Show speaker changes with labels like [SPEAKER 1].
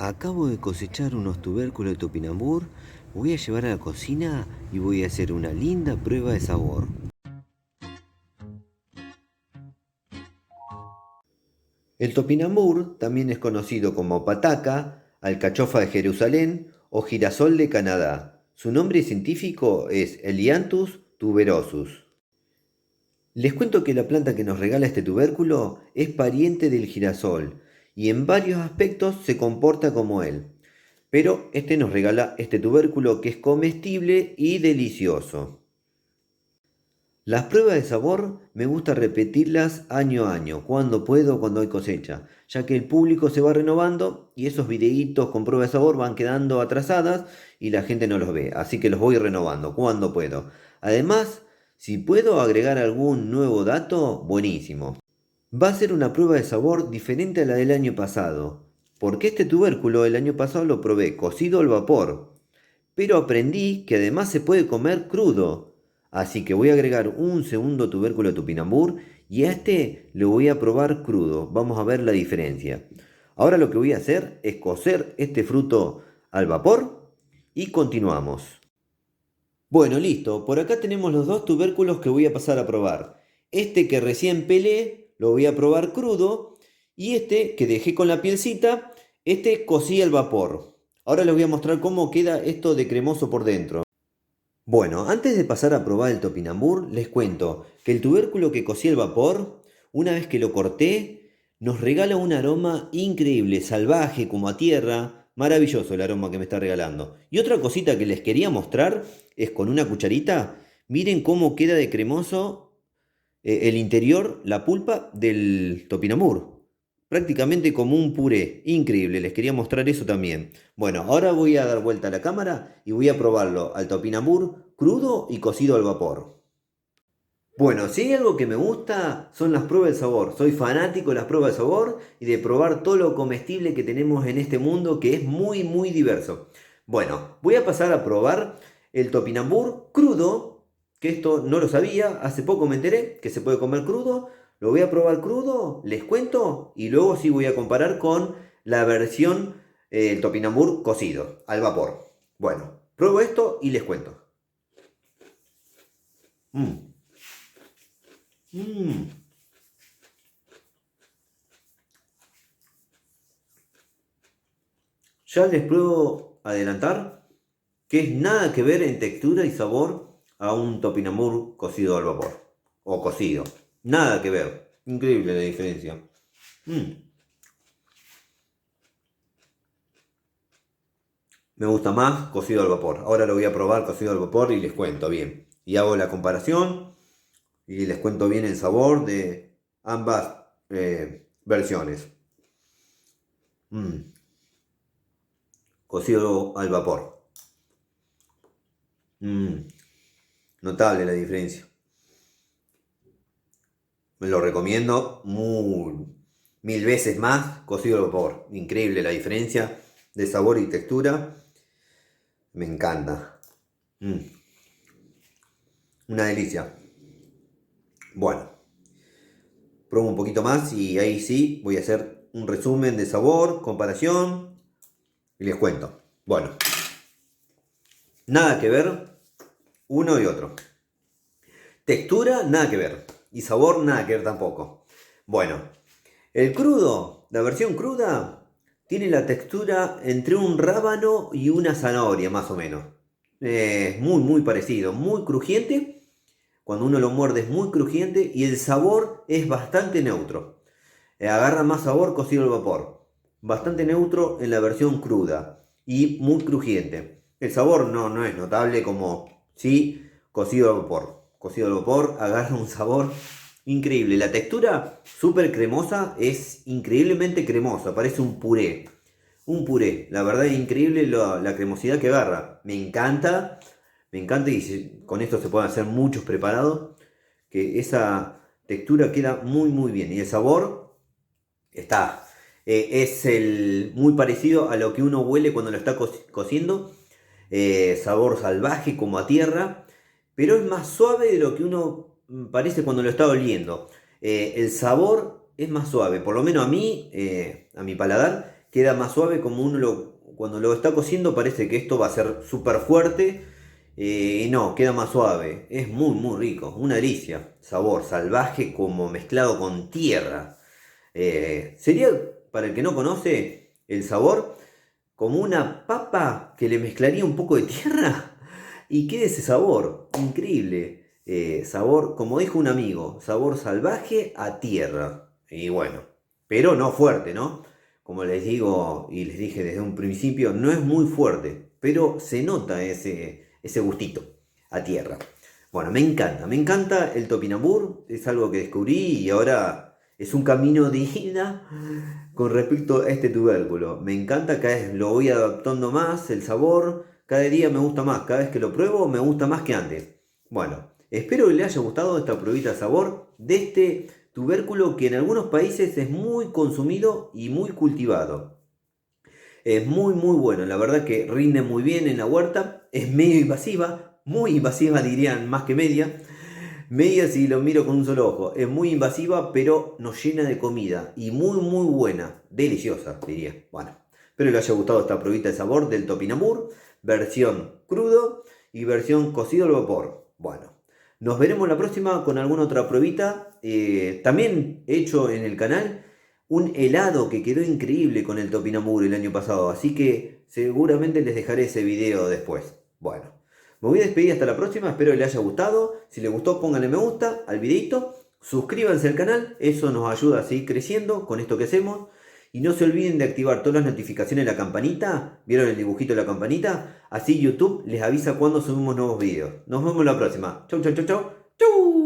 [SPEAKER 1] Acabo de cosechar unos tubérculos de topinambur, voy a llevar a la cocina y voy a hacer una linda prueba de sabor. El topinambur también es conocido como pataca, alcachofa de Jerusalén o girasol de Canadá. Su nombre científico es Elianthus tuberosus. Les cuento que la planta que nos regala este tubérculo es pariente del girasol y en varios aspectos se comporta como él. Pero este nos regala este tubérculo que es comestible y delicioso. Las pruebas de sabor me gusta repetirlas año a año, cuando puedo, cuando hay cosecha, ya que el público se va renovando y esos videitos con pruebas de sabor van quedando atrasadas y la gente no los ve, así que los voy renovando cuando puedo. Además, si puedo agregar algún nuevo dato, buenísimo. Va a ser una prueba de sabor diferente a la del año pasado, porque este tubérculo el año pasado lo probé cocido al vapor, pero aprendí que además se puede comer crudo. Así que voy a agregar un segundo tubérculo de tupinambur y a este lo voy a probar crudo. Vamos a ver la diferencia. Ahora lo que voy a hacer es cocer este fruto al vapor y continuamos. Bueno, listo. Por acá tenemos los dos tubérculos que voy a pasar a probar. Este que recién pelé lo voy a probar crudo y este que dejé con la pielcita, este cocí al vapor. Ahora les voy a mostrar cómo queda esto de cremoso por dentro. Bueno, antes de pasar a probar el topinambur, les cuento que el tubérculo que cocí al vapor, una vez que lo corté, nos regala un aroma increíble, salvaje, como a tierra. Maravilloso el aroma que me está regalando. Y otra cosita que les quería mostrar es con una cucharita. Miren cómo queda de cremoso el interior, la pulpa del topinambur. Prácticamente como un puré. Increíble, les quería mostrar eso también. Bueno, ahora voy a dar vuelta a la cámara y voy a probarlo al topinambur crudo y cocido al vapor. Bueno, si hay algo que me gusta son las pruebas de sabor. Soy fanático de las pruebas de sabor y de probar todo lo comestible que tenemos en este mundo que es muy muy diverso. Bueno, voy a pasar a probar el topinambur crudo, que esto no lo sabía, hace poco me enteré que se puede comer crudo. Lo voy a probar crudo, les cuento y luego sí voy a comparar con la versión el topinambur cocido al vapor. Bueno, pruebo esto y les cuento. Mm. Mm. Ya les puedo adelantar que es nada que ver en textura y sabor a un topinambur cocido al vapor. O cocido. Nada que ver. Increíble la diferencia. Mm. Me gusta más cocido al vapor. Ahora lo voy a probar cocido al vapor y les cuento bien. Y hago la comparación y les cuento bien el sabor de ambas versiones. Mm. Cocido al vapor. Mm. Notable la diferencia. Me lo recomiendo mil veces más cocido al vapor. Increíble la diferencia de sabor y textura. Me encanta. Mm. Una delicia. Bueno, pruebo un poquito más y ahí sí voy a hacer un resumen de sabor, comparación y les cuento. Bueno, nada que ver uno y otro. Textura, nada que ver. Y sabor, nada que ver tampoco. Bueno, el crudo, la versión cruda, tiene la textura entre un rábano y una zanahoria, más o menos. Muy parecido, muy crujiente. Cuando uno lo muerde es muy crujiente y el sabor es bastante neutro. Agarra más sabor cocido al vapor. Bastante neutro en la versión cruda y muy crujiente. El sabor no es notable como si cocido al vapor. Cocido al vapor agarra un sabor increíble. La textura súper cremosa, es increíblemente cremosa, parece un puré. Un puré, la verdad es increíble la cremosidad que agarra. Me encanta y con esto se pueden hacer muchos preparados. Que esa textura queda muy bien. Y el sabor está. Muy parecido a lo que uno huele cuando lo está cociendo. Sabor salvaje como a tierra. Pero es más suave de lo que uno parece cuando lo está oliendo. El sabor es más suave, por lo menos a mí, a mi paladar, queda más suave como cuando lo está cociendo parece que esto va a ser súper fuerte. Y no, queda más suave. Es muy, muy rico. Una delicia. Sabor salvaje como mezclado con tierra. Sería, para el que no conoce, el sabor como una papa que le mezclaría un poco de tierra y queda ese sabor increíble. Sabor, como dijo un amigo, sabor salvaje a tierra. Y bueno, pero no fuerte, ¿no? Como les digo y les dije desde un principio, no es muy fuerte, pero se nota ese gustito a tierra. Bueno, me encanta el topinambur, es algo que descubrí y ahora es un camino de ida con respecto a este tubérculo. Me encanta, cada vez lo voy adaptando más, el sabor, cada día me gusta más, cada vez que lo pruebo me gusta más que antes. Bueno, espero que les haya gustado esta pruebita de sabor de este tubérculo que en algunos países es muy consumido y muy cultivado. Es muy muy bueno, la verdad que rinde muy bien en la huerta, es medio invasiva, muy invasiva dirían más que media. Media si lo miro con un solo ojo. Es muy invasiva, pero nos llena de comida. Y muy, muy buena. Deliciosa, diría. Bueno, espero que les haya gustado esta pruebita de sabor del topinambur. Versión crudo y versión cocido al vapor. Bueno, nos veremos la próxima con alguna otra pruebita. También he hecho en el canal un helado que quedó increíble con el topinambur el año pasado. Así que seguramente les dejaré ese video después. Bueno. Me voy a despedir hasta la próxima, espero que les haya gustado. Si les gustó, pónganle me gusta al videito. Suscríbanse al canal, eso nos ayuda a seguir creciendo con esto que hacemos. Y no se olviden de activar todas las notificaciones de la campanita. ¿Vieron el dibujito de la campanita? Así YouTube les avisa cuando subimos nuevos videos. Nos vemos la próxima. Chau, chau, chau, chau. ¡Chau!